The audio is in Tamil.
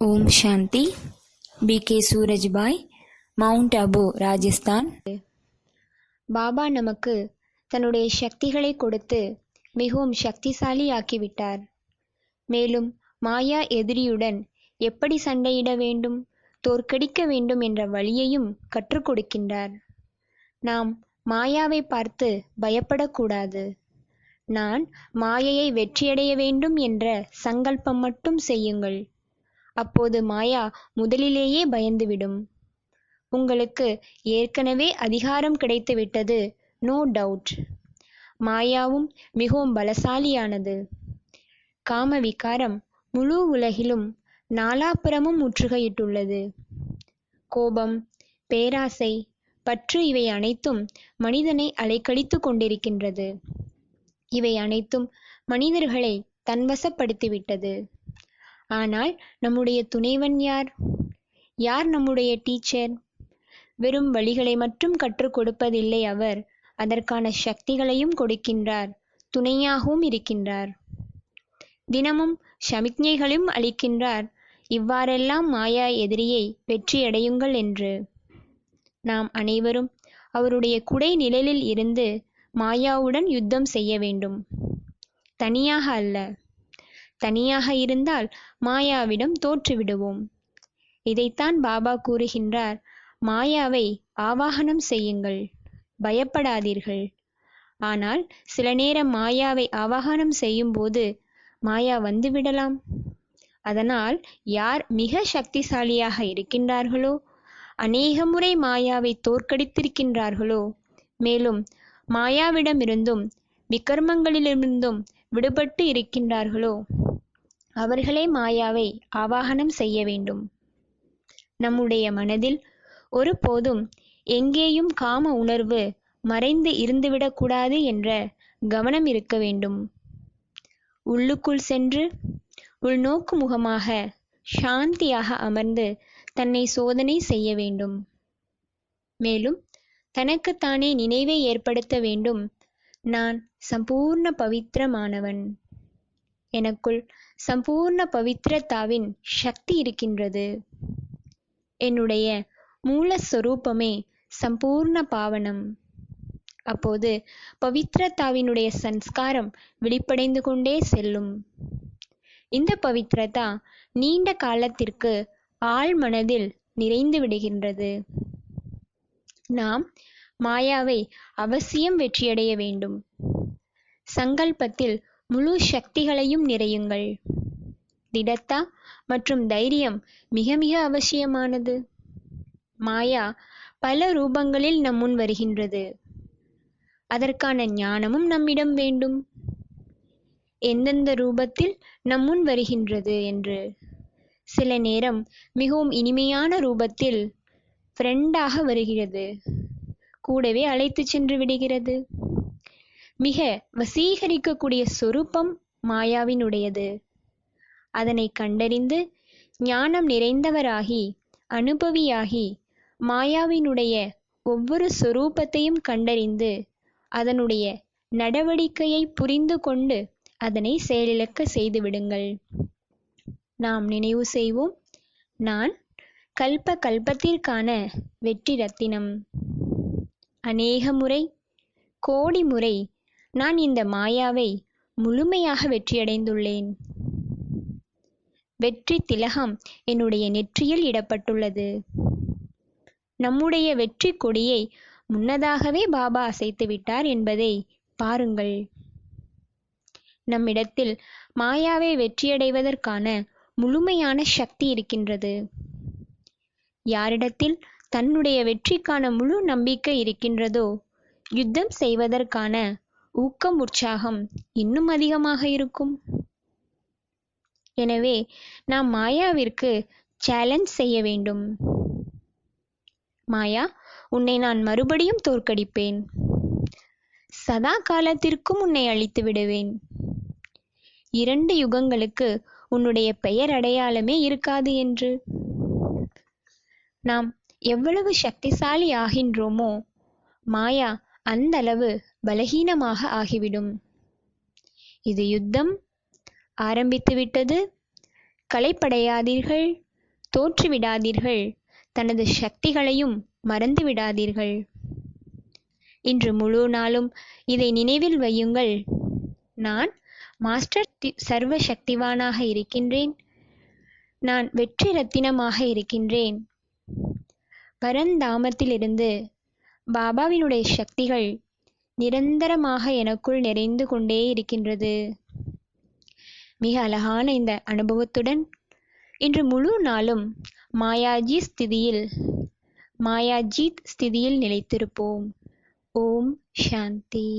ஓம் சாந்தி. பி.கே. சூரஜ்பாய், மவுண்ட் அபு, ராஜஸ்தான். பாபா நமக்கு தன்னுடைய சக்திகளை கொடுத்து மிகவும் சக்திசாலி ஆக்கிவிட்டார். மேலும் மாயா எதிரியுடன் எப்படி சண்டையிட வேண்டும், தோற்கடிக்க வேண்டும் என்ற வழியையும் கற்றுக் கொடுக்கின்றார். நாம் மாயாவை பார்த்து பயப்படக்கூடாது. நான் மாயையை வெற்றியடைய வேண்டும் என்ற சங்கல்பம் மட்டும் செய்யுங்கள். அப்போது மாயா முதலிலேயே பயந்துவிடும். உங்களுக்கு ஏற்கனவே அதிகாரம் கிடைத்துவிட்டது, நோ டவுட். மாயாவும் மிகவும் பலசாலியானது. காம விகாரம் முழு உலகிலும் நாலாபுறமும் முற்றுகையிட்டுள்ளது. கோபம், பேராசை, பற்று இவை அனைத்தும் மனிதனை அலைக்கழித்து கொண்டிருக்கின்றது. இவை அனைத்தும் மனிதர்களை தன்வசப்படுத்திவிட்டது. ஆனால் நம்முடைய துணைவன் யார்? யார் நம்முடைய டீச்சர்? வெறும் வழிகளை மட்டும் கற்றுக் கொடுப்பதில்லை அவர், அதற்கான சக்திகளையும் கொடுக்கின்றார், துணையாகவும் இருக்கின்றார். தினமும் சமிக்ஞைகளும் அளிக்கின்றார், இவ்வாறெல்லாம் மாயா எதிரியை வெற்றியடையுங்கள் என்று. நாம் அனைவரும் அவருடைய குடை நிழலில் இருந்து மாயாவுடன் யுத்தம் செய்ய வேண்டும், தனியாக அல்ல. தனியாக இருந்தால் மாயாவிடம் தோற்றுவிடுவோம். இதைத்தான் பாபா கூறுகின்றார், மாயாவை ஆவாகனம் செய்யுங்கள், பயப்படாதீர்கள். ஆனால் சில நேரம் மாயாவை ஆவாகனம் செய்யும்போது மாயா வந்துவிடலாம். அதனால் யார் மிக சக்திசாலியாக இருக்கின்றார்களோ, அநேக முறை மாயாவை தோற்கடித்திருக்கின்றார்களோ, மேலும் மாயாவிடமிருந்தும் விகர்மங்களிலிருந்தும் விடுபட்டு இருக்கின்றார்களோ, அவர்களே மாயாவை ஆவாகனம் செய்ய வேண்டும். நம்முடைய மனதில் ஒருபோதும் எங்கேயும் காம உணர்வு மறைந்து இருந்துவிடக்கூடாது என்ற கவனம் இருக்க வேண்டும். உள்ளுக்குள் சென்று உள்நோக்கு முகமாக சாந்தியாக அமர்ந்து தன்னை சோதனை செய்ய வேண்டும். மேலும் தனக்குத்தானே நினைவை ஏற்படுத்த வேண்டும், நான் சம்பூர்ண பவித்திரமானவன், எனக்குள் சம்பூர்ண பவித்ரதாவின் சக்தி இருக்கின்றது. என்னுடைய மூலஸ்வரூபமே சம்பூர்ண பாவனம். அப்போது பவித்ரதாவினுடைய சன்ஸ்காரம் வெளிப்படைந்து கொண்டே செல்லும். இந்த பவித்ரதா நீண்ட காலத்திற்கு ஆழ் மனதில் நிறைந்து விடுகின்றது. நாம் மாயாவை அவசியம் வெற்றியடைய வேண்டும். சங்கல்பத்தில் முழு சக்திகளையும் நிறையுங்கள். திடத்தா மற்றும் தைரியம் மிக மிக அவசியமானது. மாயா பல ரூபங்களில் நம் முன் வருகின்றது. அதற்கான ஞானமும் நம்மிடம் வேண்டும். எந்தெந்த ரூபத்தில் நம் முன் வருகின்றது என்று. சில நேரம் மிகவும் இனிமையான ரூபத்தில் ஃப்ரெண்டாக வருகிறது, கூடவே அழைத்து சென்று விடுகிறது. மிக வசீகரிக்கக்கூடிய சொரூபம் மாயாவினுடையது. அதனை கண்டறிந்து ஞானம் நிறைந்தவராகி அனுபவியாகி மாயாவினுடைய ஒவ்வொரு சொரூபத்தையும் கண்டறிந்து அதனுடைய நடவடிக்கையை புரிந்து கொண்டு அதனை செயலிழக்க செய்துவிடுங்கள். நாம் நினைவு செய்வோம், நான் கல்ப கல்பத்திற்கான வெற்றி ரத்தினம். அநேக முறை, கோடி முறை நான் இந்த மாயாவை முழுமையாக வெற்றியடைந்துள்ளேன். வெற்றி திலகம் என்னுடைய நெற்றியில் இடப்பட்டுள்ளது. நம்முடைய வெற்றி கொடியை முன்னதாகவே பாபா அசைத்து விட்டார் என்பதை பாருங்கள். நம்மிடத்தில் மாயாவை வெற்றியடைவதற்கான முழுமையான சக்தி இருக்கின்றது. யாரிடத்தில் தன்னுடைய வெற்றிக்கான முழு நம்பிக்கை இருக்கின்றதோ, யுத்தம் செய்வதற்கான ஊக்கம் உற்சாகம் இன்னும் அதிகமாக இருக்கும். எனவே நாம் மாயாவிற்கு சேலஞ்ச் செய்ய வேண்டும். மாயா, உன்னை நான் மறுபடியும் தோற்கடிப்பேன். சதா காலத்திற்கும் உன்னை அழித்து விடுவேன். 2 யுகங்களுக்கு உன்னுடைய பெயர் அடையாளமே இருக்காது என்று. நாம் எவ்வளவு சக்திசாலி ஆகின்றோமோ, மாயா அந்த அளவு பலகீனமாக ஆகிவிடும். இது யுத்தம் ஆரம்பித்துவிட்டது, களைப்படையாதீர்கள், தோற்றுவிடாதீர்கள், தனது சக்திகளையும் மறந்து விடாதீர்கள். இன்று முழு நாளும் இதை நினைவில் வையுங்கள். நான் மாஸ்டர் சர்வ சக்திவானாக இருக்கின்றேன். நான் வெற்றி ரத்தினமாக இருக்கின்றேன். பரந்தாமத்திலிருந்து பாபாவினுடைய சக்திகள் நிரந்தரமாக எனக்குள் நிறைந்து கொண்டே இருக்கின்றது. மிக அழகான இந்த அனுபவத்துடன் இன்று முழு நாளும் மாயாஜீத் ஸ்திதியில் நிலைத்திருப்போம். ஓம் சாந்தி.